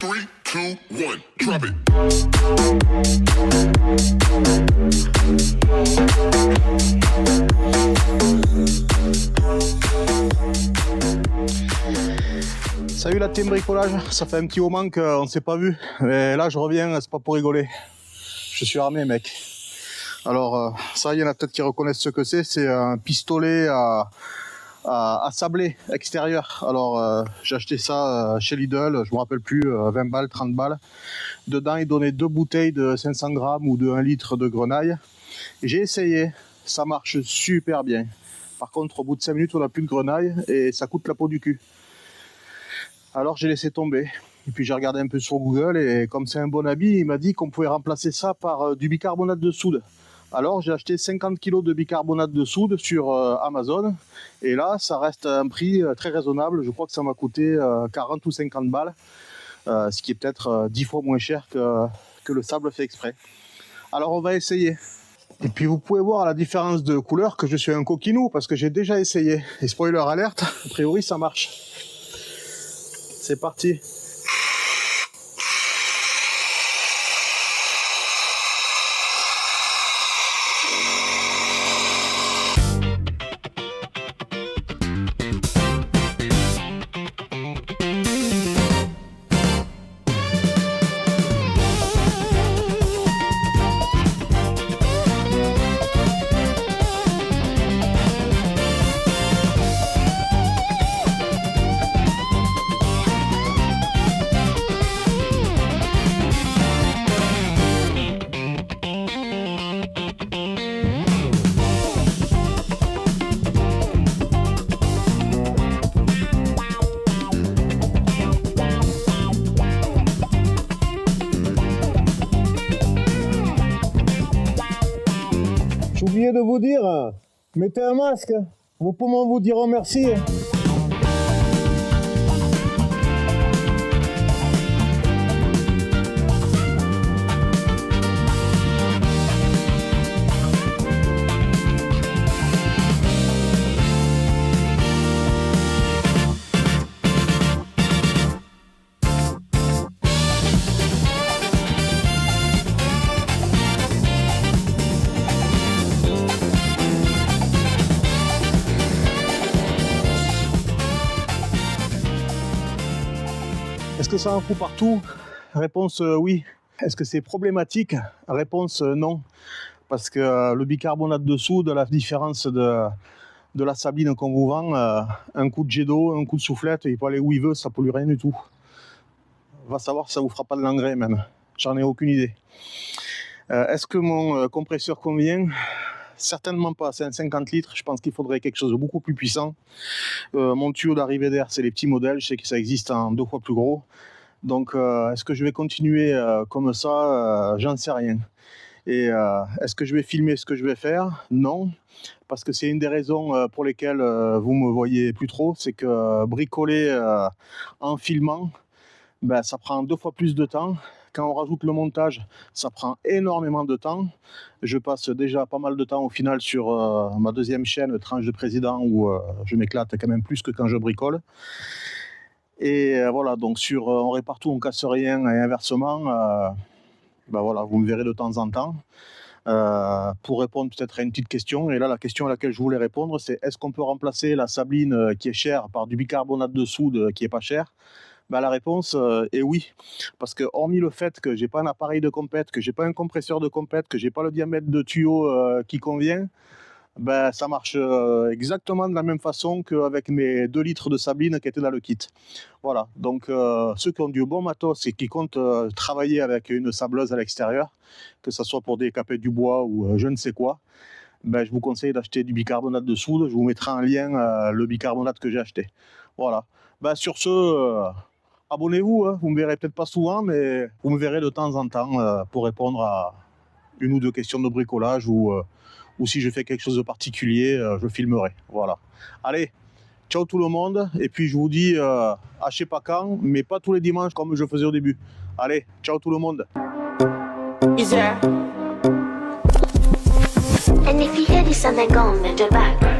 3, 2, 1, drop it. Salut la team bricolage, ça fait un petit moment qu'on ne s'est pas vu, mais là je reviens, c'est pas pour rigoler. Je suis armé mec. Alors ça, il y en a peut-être qui reconnaissent ce que c'est un pistolet à sablé extérieur. Alors j'ai acheté ça chez Lidl, je me rappelle plus, 20 balles, 30 balles. Dedans il donnait 2 bouteilles de 500 grammes ou de 1 litre de grenaille. J'ai essayé, ça marche super bien. Par contre au bout de 5 minutes on n'a plus de grenaille et ça coûte la peau du cul. Alors j'ai laissé tomber. Et puis j'ai regardé un peu sur Google et comme c'est un bon habit, il m'a dit qu'on pouvait remplacer ça par du bicarbonate de soude. Alors j'ai acheté 50 kg de bicarbonate de soude sur Amazon. Et là, ça reste à un prix très raisonnable. Je crois que ça m'a coûté 40 ou 50 balles. Ce qui est peut-être 10 fois moins cher que le sable fait exprès. Alors on va essayer. Et puis vous pouvez voir la différence de couleur que je suis un coquinou parce que j'ai déjà essayé. Et spoiler alerte, a priori ça marche. C'est parti. J'ai oublié de vous dire, mettez un masque, vos poumons vous diront merci. Est-ce que ça en fout partout? Réponse oui. Est-ce que c'est problématique? Réponse non. Parce que le bicarbonate de soude, la différence de la sabline qu'on vous vend, un coup de jet d'eau, un coup de soufflette, il peut aller où il veut, ça ne pollue rien du tout. Va savoir si ça ne vous fera pas de l'engrais même. J'en ai aucune idée. Est-ce que mon compresseur convient? Certainement pas, c'est un 50 litres, je pense qu'il faudrait quelque chose de beaucoup plus puissant. Mon tuyau d'arrivée d'air, c'est les petits modèles, je sais que ça existe en 2 fois plus gros. Donc est-ce que je vais continuer comme ça? J'en sais rien. Et est-ce que je vais filmer ce que je vais faire? Non, parce que c'est une des raisons pour lesquelles vous me voyez plus trop, c'est que bricoler en filmant, ben, ça prend 2 fois plus de temps. Quand on rajoute le montage, ça prend énormément de temps. Je passe déjà pas mal de temps au final sur ma deuxième chaîne, Tranche de Président, où je m'éclate quand même plus que quand je bricole. Et voilà, donc sur on répare tout, on casse rien, et inversement, ben voilà, vous me verrez de temps en temps. Pour répondre peut-être à une petite question, et là la question à laquelle je voulais répondre, c'est est-ce qu'on peut remplacer la sabline qui est chère par du bicarbonate de soude qui est pas cher? Ben, la réponse est oui, parce que hormis le fait que j'ai pas un appareil de compète, que j'ai pas un compresseur de compète, que j'ai pas le diamètre de tuyau qui convient, ben ça marche exactement de la même façon qu'avec mes 2 litres de sabline qui étaient dans le kit. Voilà, donc ceux qui ont du bon matos et qui comptent travailler avec une sableuse à l'extérieur, que ce soit pour décaper du bois ou je ne sais quoi, ben, je vous conseille d'acheter du bicarbonate de soude. Je vous mettrai en lien le bicarbonate que j'ai acheté. Voilà, ben, sur ce... abonnez-vous, hein. Vous me verrez peut-être pas souvent, mais vous me verrez de temps en temps pour répondre à 1 ou 2 questions de bricolage ou si je fais quelque chose de particulier, je filmerai. Voilà. Allez, ciao tout le monde. Et puis je vous dis à je sais pas quand, mais pas tous les dimanches comme je faisais au début. Allez, ciao tout le monde. And if you hear this on the gong, the back.